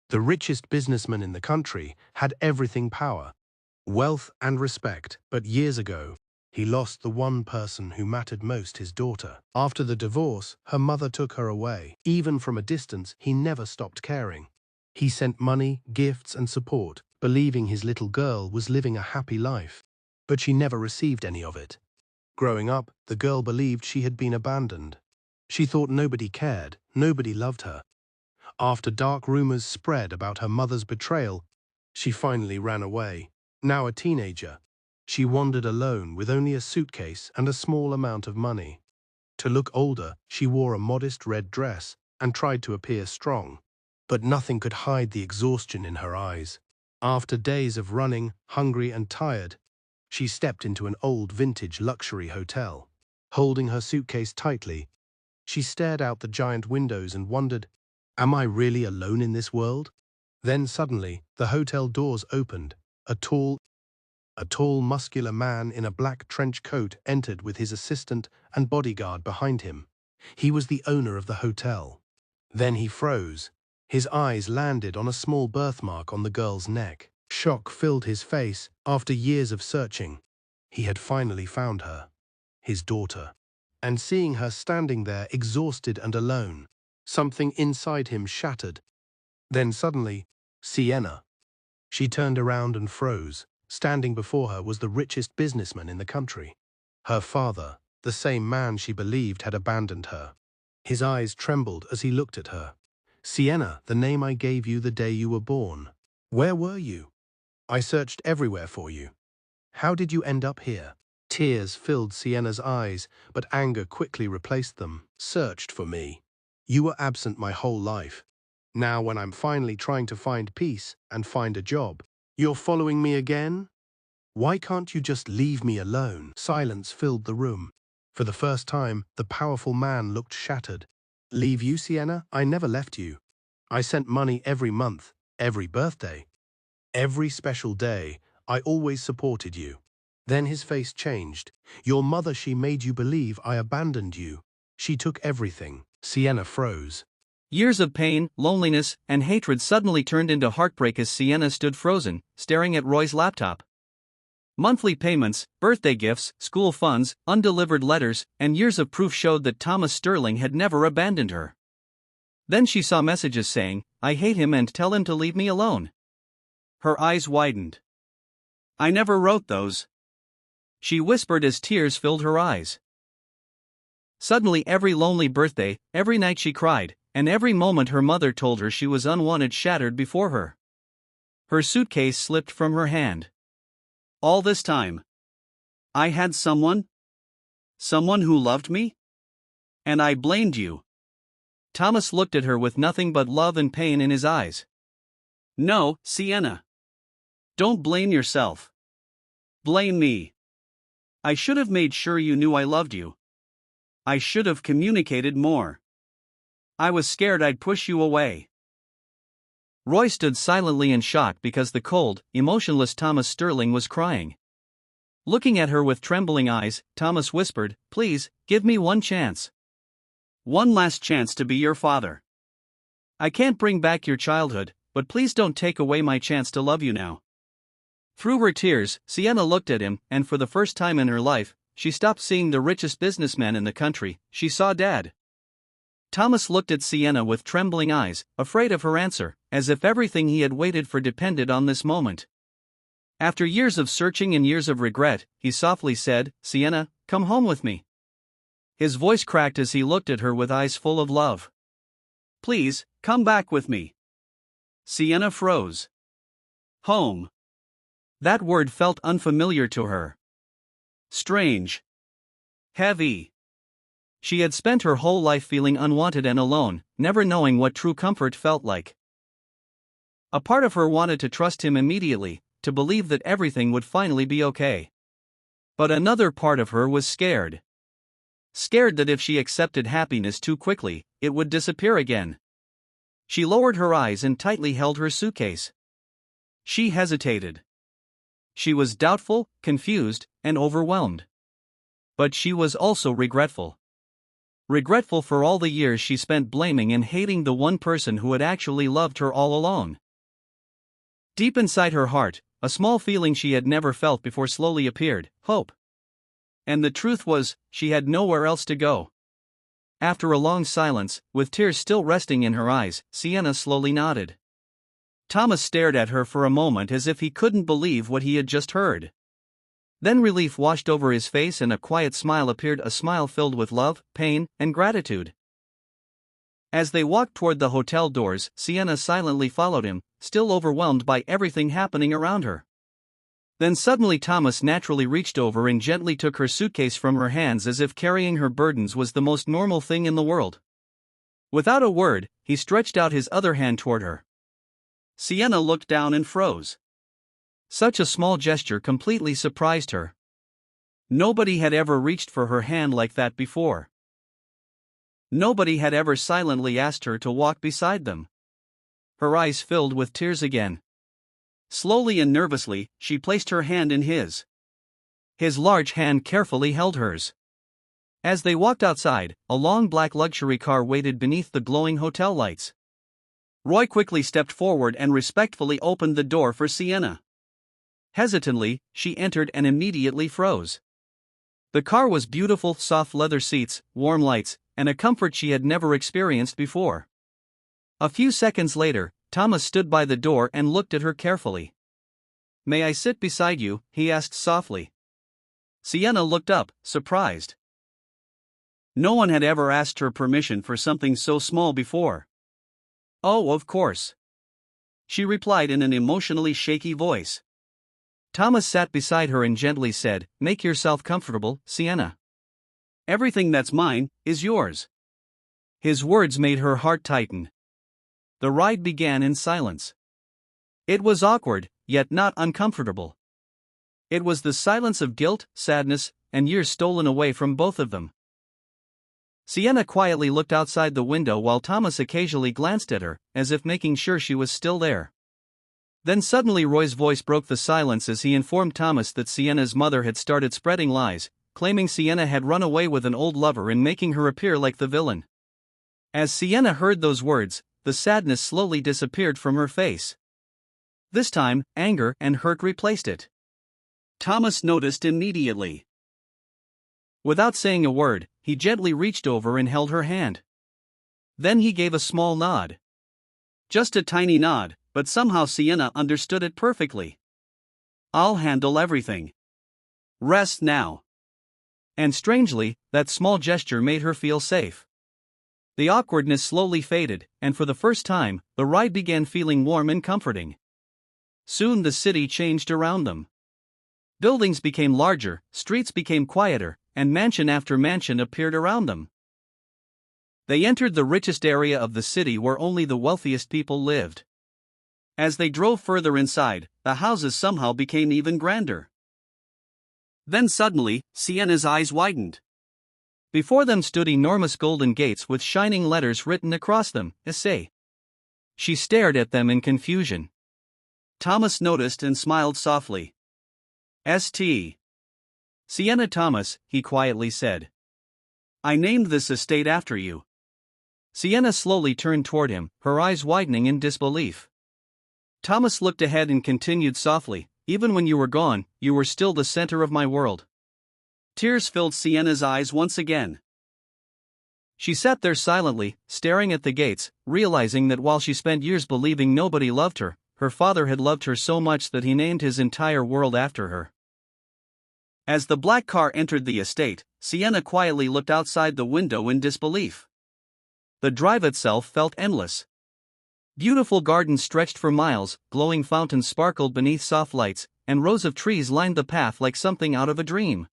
The richest businessman in the country had everything: power, wealth, and respect. But years ago, he lost the one person who mattered most: his daughter. After the divorce, her mother took her away. Even from a distance, he never stopped caring. He sent money, gifts, and support, believing his little girl was living a happy life. But she never received any of it. Growing up, the girl believed she had been abandoned. She thought nobody cared, nobody loved her. After dark rumors spread about her mother's betrayal, she finally ran away. Now a teenager, she wandered alone with only a suitcase and a small amount of money. To look older, she wore a modest red dress and tried to appear strong. But nothing could hide the exhaustion in her eyes. After days of running, hungry and tired, she stepped into an old vintage luxury hotel. Holding her suitcase tightly, she stared out the giant windows and wondered, "Am I really alone in this world?" Then suddenly, the hotel doors opened. A tall, muscular man in a black trench coat entered with his assistant and bodyguard behind him. He was the owner of the hotel. Then he froze. His eyes landed on a small birthmark on the girl's neck. Shock filled his face. After years of searching, he had finally found her, his daughter. And seeing her standing there, exhausted and alone, something inside him shattered. Then suddenly, Sienna. She turned around and froze. Standing before her was the richest businessman in the country. Her father, the same man she believed had abandoned her. His eyes trembled as he looked at her. "Sienna, the name I gave you the day you were born. Where were you? I searched everywhere for you. How did you end up here?" Tears filled Sienna's eyes, but anger quickly replaced them. "Searched for me. You were absent my whole life. Now when I'm finally trying to find peace and find a job, you're following me again? Why can't you just leave me alone?" Silence filled the room. For the first time, the powerful man looked shattered. "Leave you, Sienna? I never left you. I sent money every month, every birthday. Every special day, I always supported you." Then his face changed. "Your mother, she made you believe I abandoned you. She took everything." Sienna froze. Years of pain, loneliness, and hatred suddenly turned into heartbreak as Sienna stood frozen, staring at Roy's laptop. Monthly payments, birthday gifts, school funds, undelivered letters, and years of proof showed that Thomas Sterling had never abandoned her. Then she saw messages saying, "I hate him and tell him to leave me alone." Her eyes widened. "I never wrote those," she whispered as tears filled her eyes. Suddenly every lonely birthday, every night she cried, and every moment her mother told her she was unwanted shattered before her. Her suitcase slipped from her hand. "All this time, I had someone who loved me? And I blamed you." Thomas looked at her with nothing but love and pain in his eyes. "No, Sienna. Don't blame yourself. Blame me. I should have made sure you knew I loved you. I should have communicated more. I was scared I'd push you away." Roy stood silently in shock because the cold, emotionless Thomas Sterling was crying. Looking at her with trembling eyes, Thomas whispered, "Please, give me one chance. One last chance to be your father. I can't bring back your childhood, but please don't take away my chance to love you now." Through her tears, Sienna looked at him, and for the first time in her life, she stopped seeing the richest businessman in the country. She saw Dad. Thomas looked at Sienna with trembling eyes, afraid of her answer, as if everything he had waited for depended on this moment. After years of searching and years of regret, he softly said, "Sienna, come home with me." His voice cracked as he looked at her with eyes full of love. "Please, come back with me." Sienna froze. Home. That word felt unfamiliar to her. Strange. Heavy. She had spent her whole life feeling unwanted and alone, never knowing what true comfort felt like. A part of her wanted to trust him immediately, to believe that everything would finally be okay. But another part of her was scared. Scared that if she accepted happiness too quickly, it would disappear again. She lowered her eyes and tightly held her suitcase. She hesitated. She was doubtful, confused, and overwhelmed. But she was also regretful. regretful for all the years she spent blaming and hating the one person who had actually loved her all along. Deep inside her heart, a small feeling she had never felt before slowly appeared: hope. And the truth was, she had nowhere else to go. After a long silence, with tears still resting in her eyes, Sienna slowly nodded. Thomas stared at her for a moment as if he couldn't believe what he had just heard. Then relief washed over his face and a quiet smile appeared, a smile filled with love, pain, and gratitude. As they walked toward the hotel doors, Sienna silently followed him, still overwhelmed by everything happening around her. Then suddenly Thomas naturally reached over and gently took her suitcase from her hands as if carrying her burdens was the most normal thing in the world. Without a word, he stretched out his other hand toward her. Sienna looked down and froze. Such a small gesture completely surprised her. Nobody had ever reached for her hand like that before. Nobody had ever silently asked her to walk beside them. Her eyes filled with tears again. Slowly and nervously, she placed her hand in his. His large hand carefully held hers. As they walked outside, a long black luxury car waited beneath the glowing hotel lights. Roy quickly stepped forward and respectfully opened the door for Sienna. Hesitantly, she entered and immediately froze. The car was beautiful, soft leather seats, warm lights, and a comfort she had never experienced before. A few seconds later, Thomas stood by the door and looked at her carefully. "May I sit beside you?" he asked softly. Sienna looked up, surprised. No one had ever asked her permission for something so small before. "Oh, of course," she replied in an emotionally shaky voice. Thomas sat beside her and gently said, "Make yourself comfortable, Sienna. Everything that's mine is yours." His words made her heart tighten. The ride began in silence. It was awkward, yet not uncomfortable. It was the silence of guilt, sadness, and years stolen away from both of them. Sienna quietly looked outside the window while Thomas occasionally glanced at her, as if making sure she was still there. Then suddenly Roy's voice broke the silence as he informed Thomas that Sienna's mother had started spreading lies, claiming Sienna had run away with an old lover and making her appear like the villain. As Sienna heard those words, the sadness slowly disappeared from her face. This time, anger and hurt replaced it. Thomas noticed immediately. Without saying a word, he gently reached over and held her hand. Then he gave a small nod. Just a tiny nod, but somehow Sienna understood it perfectly. "I'll handle everything. Rest now." And strangely, that small gesture made her feel safe. The awkwardness slowly faded, and for the first time, the ride began feeling warm and comforting. Soon the city changed around them. Buildings became larger, streets became quieter, and mansion after mansion appeared around them. They entered the richest area of the city where only the wealthiest people lived. As they drove further inside, the houses somehow became even grander. Then suddenly, Sienna's eyes widened. Before them stood enormous golden gates with shining letters written across them, "Essay." She stared at them in confusion. Thomas noticed and smiled softly. "St. Sienna Thomas," he quietly said. "I named this estate after you." Sienna slowly turned toward him, her eyes widening in disbelief. Thomas looked ahead and continued softly, "Even when you were gone, you were still the center of my world." Tears filled Sienna's eyes once again. She sat there silently, staring at the gates, realizing that while she spent years believing nobody loved her, her father had loved her so much that he named his entire world after her. As the black car entered the estate, Sienna quietly looked outside the window in disbelief. The drive itself felt endless. Beautiful gardens stretched for miles, glowing fountains sparkled beneath soft lights, and rows of trees lined the path like something out of a dream.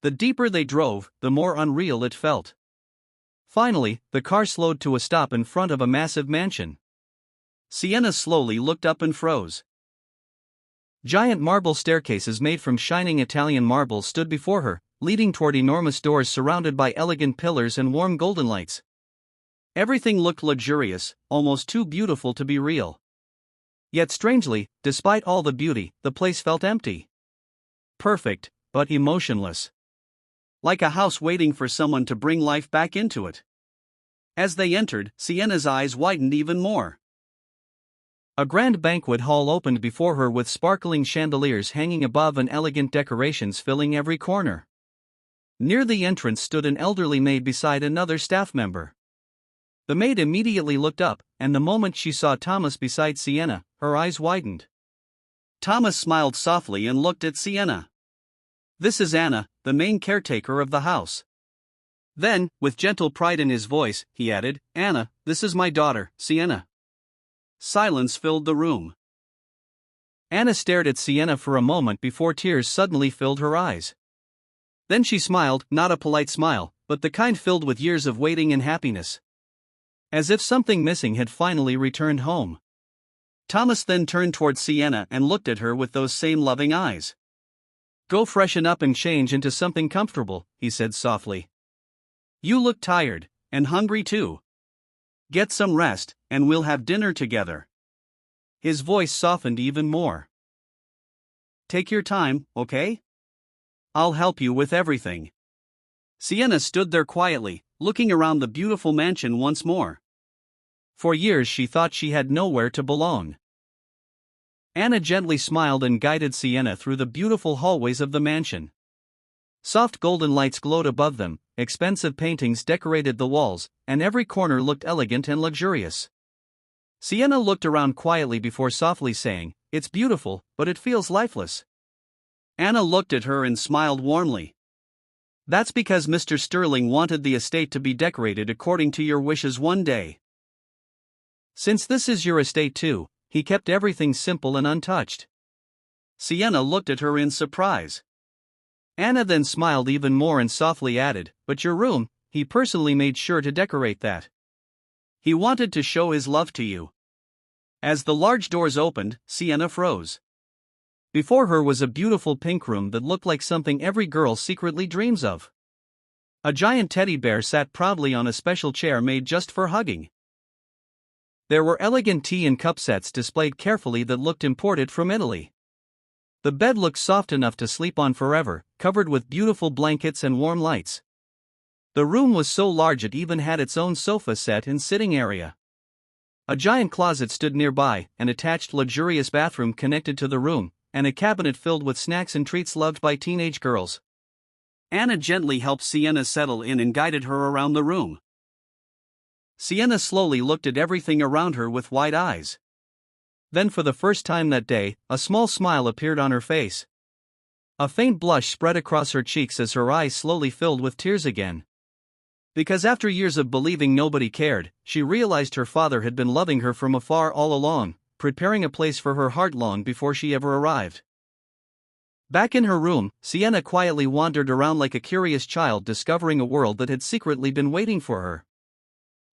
The deeper they drove, the more unreal it felt. Finally, the car slowed to a stop in front of a massive mansion. Sienna slowly looked up and froze. Giant marble staircases made from shining Italian marble stood before her, leading toward enormous doors surrounded by elegant pillars and warm golden lights. Everything looked luxurious, almost too beautiful to be real. Yet strangely, despite all the beauty, the place felt empty. Perfect, but emotionless. like a house waiting for someone to bring life back into it. As they entered, Sienna's eyes widened even more. A grand banquet hall opened before her with sparkling chandeliers hanging above and elegant decorations filling every corner. Near the entrance stood an elderly maid beside another staff member. The maid immediately looked up, and the moment she saw Thomas beside Sienna, her eyes widened. Thomas smiled softly and looked at Sienna. "This is Anna, the main caretaker of the house." Then, with gentle pride in his voice, he added, "Anna, this is my daughter, Sienna." Silence filled the room. Anna stared at Sienna for a moment before tears suddenly filled her eyes. Then she smiled, not a polite smile, but the kind filled with years of waiting and happiness. As if something missing had finally returned home. Thomas then turned towards Sienna and looked at her with those same loving eyes. "Go freshen up and change into something comfortable," he said softly. "You look tired, and hungry too. Get some rest, and we'll have dinner together." His voice softened even more. "Take your time, okay? I'll help you with everything." Sienna stood there quietly, looking around the beautiful mansion once more. For years she thought she had nowhere to belong. Anna gently smiled and guided Sienna through the beautiful hallways of the mansion. Soft golden lights glowed above them, expensive paintings decorated the walls, and every corner looked elegant and luxurious. Sienna looked around quietly before softly saying, "It's beautiful, but it feels lifeless." Anna looked at her and smiled warmly. "That's because Mr. Sterling wanted the estate to be decorated according to your wishes one day. Since this is your estate too, he kept everything simple and untouched." Sienna looked at her in surprise. Anna then smiled even more and softly added, "But your room, he personally made sure to decorate that. He wanted to show his love to you." As the large doors opened, Sienna froze. Before her was a beautiful pink room that looked like something every girl secretly dreams of. A giant teddy bear sat proudly on a special chair made just for hugging. There were elegant tea and cup sets displayed carefully that looked imported from Italy. The bed looked soft enough to sleep on forever, covered with beautiful blankets and warm lights. The room was so large it even had its own sofa set and sitting area. A giant closet stood nearby, an attached luxurious bathroom connected to the room, and a cabinet filled with snacks and treats loved by teenage girls. Anna gently helped Sienna settle in and guided her around the room. Sienna slowly looked at everything around her with wide eyes. Then for the first time that day, a small smile appeared on her face. A faint blush spread across her cheeks as her eyes slowly filled with tears again. Because after years of believing nobody cared, she realized her father had been loving her from afar all along, preparing a place for her heart long before she ever arrived. Back in her room, Sienna quietly wandered around like a curious child discovering a world that had secretly been waiting for her.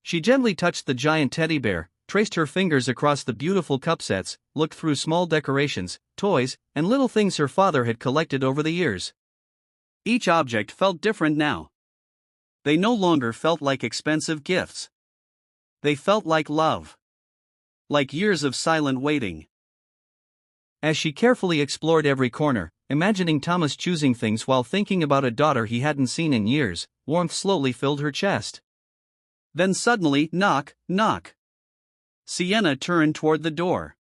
She gently touched the giant teddy bear, traced her fingers across the beautiful cup sets, looked through small decorations, toys, and little things her father had collected over the years. Each object felt different now. They no longer felt like expensive gifts. They felt like love. Like years of silent waiting. As she carefully explored every corner, imagining Thomas choosing things while thinking about a daughter he hadn't seen in years, warmth slowly filled her chest. Then suddenly, knock, knock. Sienna turned toward the door.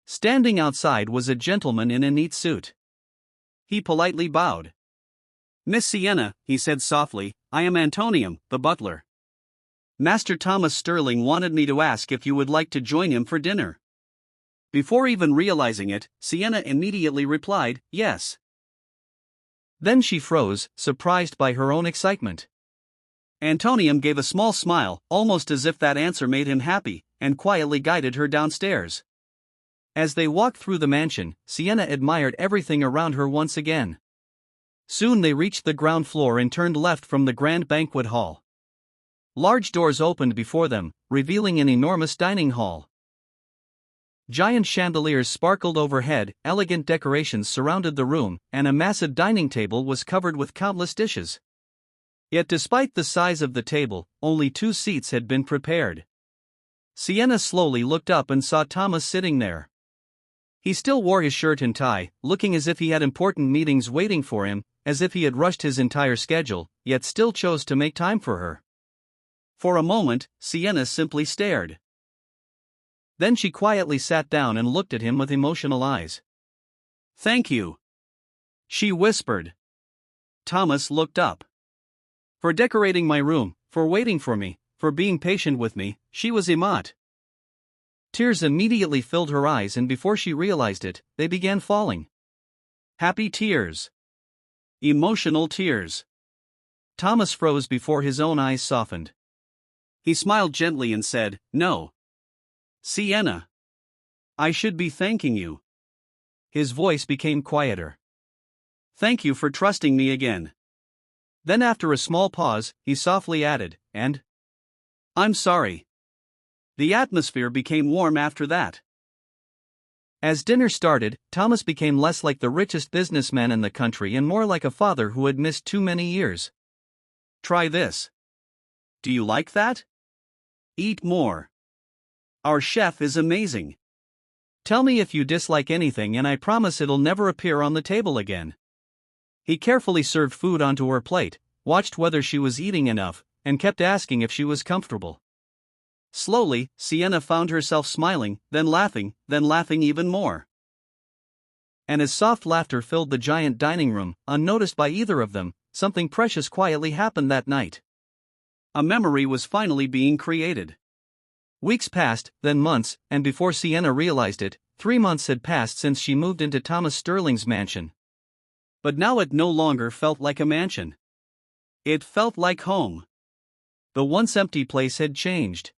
Standing outside was a gentleman in a neat suit. He politely bowed. "Miss Sienna," he said softly, "I am Antonium, the butler. Master Thomas Sterling wanted me to ask if you would like to join him for dinner." Before even realizing it, Sienna immediately replied, "Yes." Then she froze, surprised by her own excitement. Antonium gave a small smile, almost as if that answer made him happy, and quietly guided her downstairs. As they walked through the mansion, Sienna admired everything around her once again. Soon they reached the ground floor and turned left from the grand banquet hall. Large doors opened before them, revealing an enormous dining hall. Giant chandeliers sparkled overhead, elegant decorations surrounded the room, and a massive dining table was covered with countless dishes. Yet despite the size of the table, only 2 seats had been prepared. Sienna slowly looked up and saw Thomas sitting there. He still wore his shirt and tie, looking as if he had important meetings waiting for him, as if he had rushed his entire schedule, yet still chose to make time for her. For a moment, Sienna simply stared. Then she quietly sat down and looked at him with emotional eyes. "Thank you," she whispered. Thomas looked up. "For decorating my room, for waiting for me, for being patient with me," she was emote. Tears immediately filled her eyes, and before she realized it, they began falling. Happy tears. Emotional tears. Thomas froze before his own eyes softened. He smiled gently and said, "No. Sienna. I should be thanking you." His voice became quieter. "Thank you for trusting me again." Then after a small pause, he softly added, "And I'm sorry." The atmosphere became warm after that. As dinner started, Thomas became less like the richest businessman in the country and more like a father who had missed too many years. "Try this. Do you like that? Eat more. Our chef is amazing. Tell me if you dislike anything and I promise it'll never appear on the table again." He carefully served food onto her plate, watched whether she was eating enough, and kept asking if she was comfortable. Slowly, Sienna found herself smiling, then laughing even more. And as soft laughter filled the giant dining room, unnoticed by either of them, something precious quietly happened that night. A memory was finally being created. Weeks passed, then months, and before Sienna realized it, 3 months had passed since she moved into Thomas Sterling's mansion. But now it no longer felt like a mansion. It felt like home. The once empty place had changed.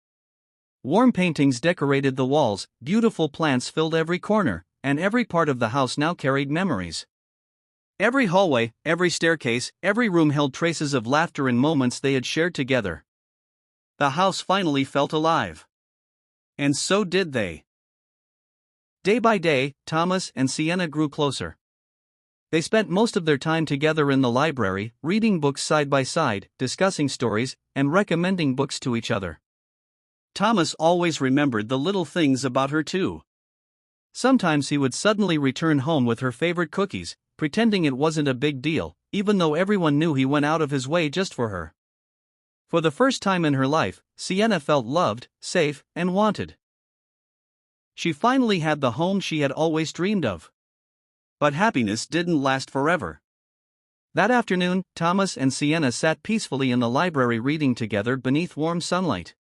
Warm paintings decorated the walls, beautiful plants filled every corner, and every part of the house now carried memories. Every hallway, every staircase, every room held traces of laughter and moments they had shared together. The house finally felt alive. And so did they. Day by day, Thomas and Sienna grew closer. They spent most of their time together in the library, reading books side by side, discussing stories, and recommending books to each other. Thomas always remembered the little things about her too. Sometimes he would suddenly return home with her favorite cookies, pretending it wasn't a big deal, even though everyone knew he went out of his way just for her. For the first time in her life, Sienna felt loved, safe, and wanted. She finally had the home she had always dreamed of. But happiness didn't last forever. That afternoon, Thomas and Sienna sat peacefully in the library reading together beneath warm sunlight.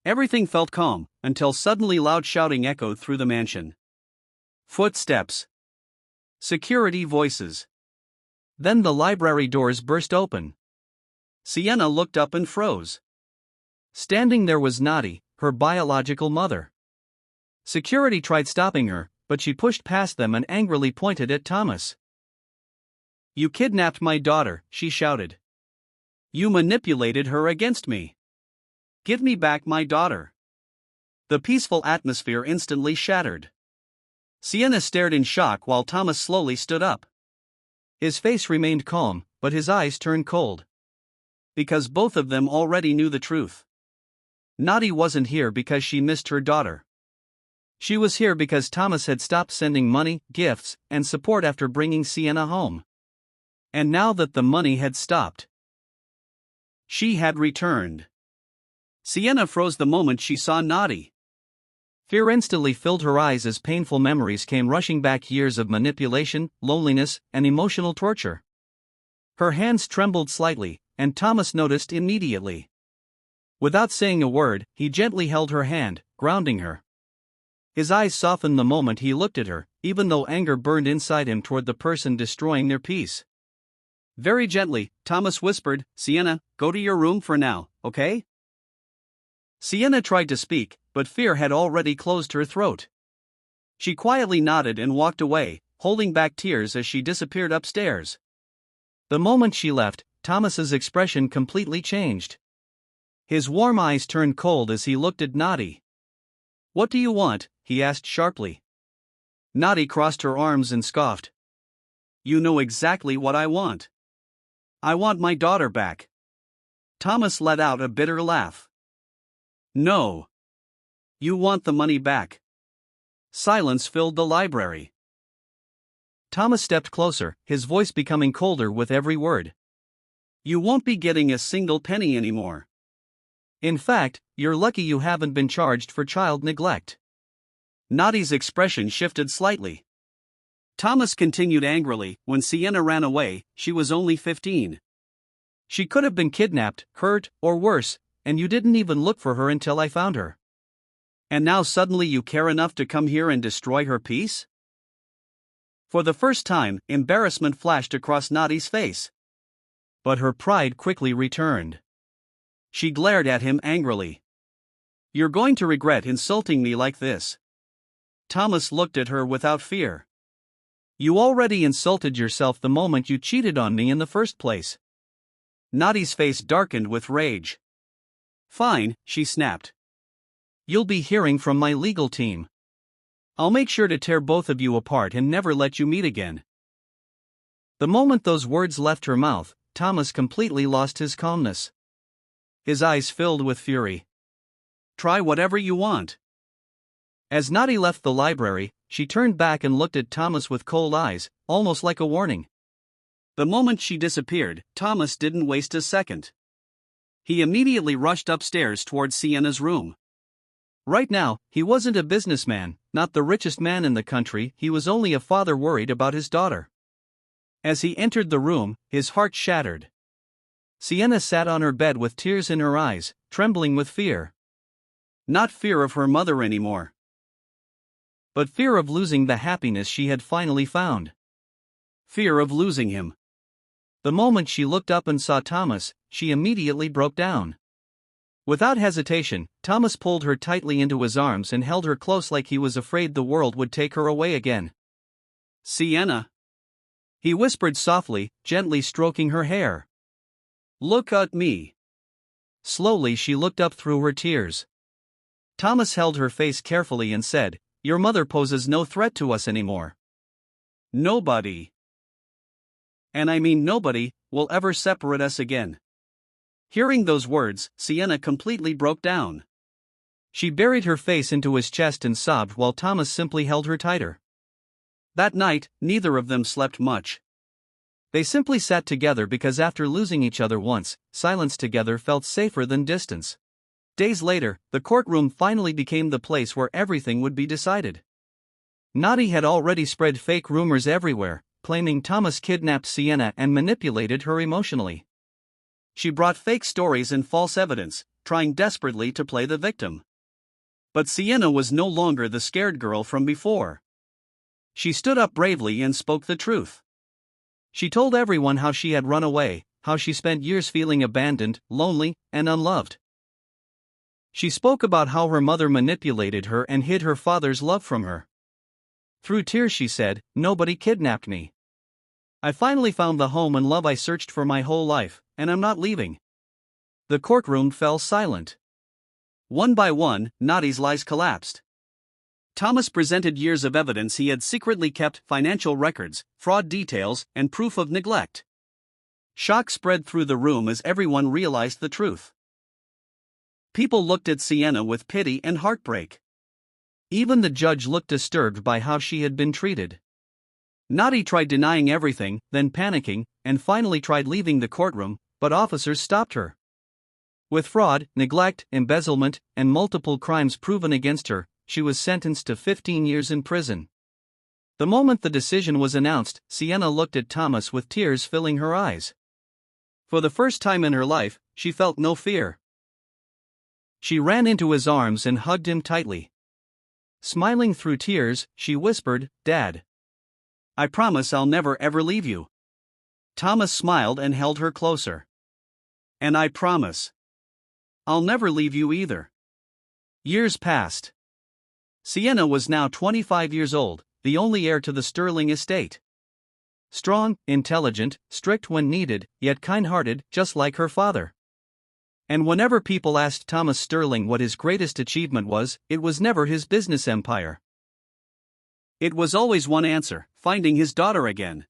Everything felt calm, until suddenly loud shouting echoed through the mansion. Footsteps. Security voices. Then the library doors burst open. Sienna looked up and froze. Standing there was Nadi, her biological mother. Security tried stopping her, but she pushed past them and angrily pointed at Thomas. "You kidnapped my daughter," she shouted. "You manipulated her against me. Give me back my daughter." The peaceful atmosphere instantly shattered. Sienna stared in shock while Thomas slowly stood up. His face remained calm, but his eyes turned cold. Because both of them already knew the truth. Nadi wasn't here because she missed her daughter. She was here because Thomas had stopped sending money, gifts, and support after bringing Sienna home. And now that the money had stopped, she had returned. Sienna froze the moment she saw Nadi. Fear instantly filled her eyes as painful memories came rushing back, years of manipulation, loneliness, and emotional torture. Her hands trembled slightly, and Thomas noticed immediately. Without saying a word, he gently held her hand, grounding her. His eyes softened the moment he looked at her, even though anger burned inside him toward the person destroying their peace. Very gently, Thomas whispered, "Sienna, go to your room for now, okay?" Sienna tried to speak, but fear had already closed her throat. She quietly nodded and walked away, holding back tears as she disappeared upstairs. The moment she left, Thomas's expression completely changed. His warm eyes turned cold as he looked at Nadi. "What do you want?" he asked sharply. Nadi crossed her arms and scoffed. "You know exactly what I want. I want my daughter back." Thomas let out a bitter laugh. "No. You want the money back." Silence filled the library. Thomas stepped closer, his voice becoming colder with every word. You won't be getting a single penny anymore. In fact, you're lucky you haven't been charged for child neglect. Nadi's expression shifted slightly. Thomas continued angrily, when Sienna ran away, she was only 15. She could have been kidnapped, hurt, or worse, and you didn't even look for her until I found her. And now suddenly you care enough to come here and destroy her peace? For the first time, embarrassment flashed across Nadi's face. But her pride quickly returned. She glared at him angrily. You're going to regret insulting me like this. Thomas looked at her without fear. You already insulted yourself the moment you cheated on me in the first place. Nadi's face darkened with rage. Fine, she snapped. You'll be hearing from my legal team. I'll make sure to tear both of you apart and never let you meet again. The moment those words left her mouth, Thomas completely lost his calmness. His eyes filled with fury. Try whatever you want. As Nadi left the library, she turned back and looked at Thomas with cold eyes, almost like a warning. The moment she disappeared, Thomas didn't waste a second. He immediately rushed upstairs towards Sienna's room. Right now, he wasn't a businessman, not the richest man in the country, he was only a father worried about his daughter. As he entered the room, his heart shattered. Sienna sat on her bed with tears in her eyes, trembling with fear. Not fear of her mother anymore, but fear of losing the happiness she had finally found. Fear of losing him. The moment she looked up and saw Thomas, she immediately broke down. Without hesitation, Thomas pulled her tightly into his arms and held her close like he was afraid the world would take her away again. Sienna, he whispered softly, gently stroking her hair. Look at me. Slowly she looked up through her tears. Thomas held her face carefully and said, Your mother poses no threat to us anymore. Nobody, and I mean nobody, will ever separate us again. Hearing those words, Sienna completely broke down. She buried her face into his chest and sobbed while Thomas simply held her tighter. That night, neither of them slept much. They simply sat together because after losing each other once, silence together felt safer than distance. Days later, the courtroom finally became the place where everything would be decided. Nadi had already spread fake rumors everywhere, claiming Thomas kidnapped Sienna and manipulated her emotionally. She brought fake stories and false evidence, trying desperately to play the victim. But Sienna was no longer the scared girl from before. She stood up bravely and spoke the truth. She told everyone how she had run away, how she spent years feeling abandoned, lonely, and unloved. She spoke about how her mother manipulated her and hid her father's love from her. Through tears she said, Nobody kidnapped me. I finally found the home and love I searched for my whole life, and I'm not leaving. The courtroom fell silent. One by one, Nadi's lies collapsed. Thomas presented years of evidence he had secretly kept, financial records, fraud details, and proof of neglect. Shock spread through the room as everyone realized the truth. People looked at Sienna with pity and heartbreak. Even the judge looked disturbed by how she had been treated. Nadi tried denying everything, then panicking, and finally tried leaving the courtroom, but officers stopped her. With fraud, neglect, embezzlement, and multiple crimes proven against her, she was sentenced to 15 years in prison. The moment the decision was announced, Sienna looked at Thomas with tears filling her eyes. For the first time in her life, she felt no fear. She ran into his arms and hugged him tightly. Smiling through tears, she whispered, Dad, I promise I'll never ever leave you. Thomas smiled and held her closer. And I promise I'll never leave you either. Years passed. Sienna was now 25 years old, the only heir to the Sterling estate. Strong, intelligent, strict when needed, yet kind-hearted, just like her father. And whenever people asked Thomas Sterling what his greatest achievement was, it was never his business empire. It was always one answer: finding his daughter again.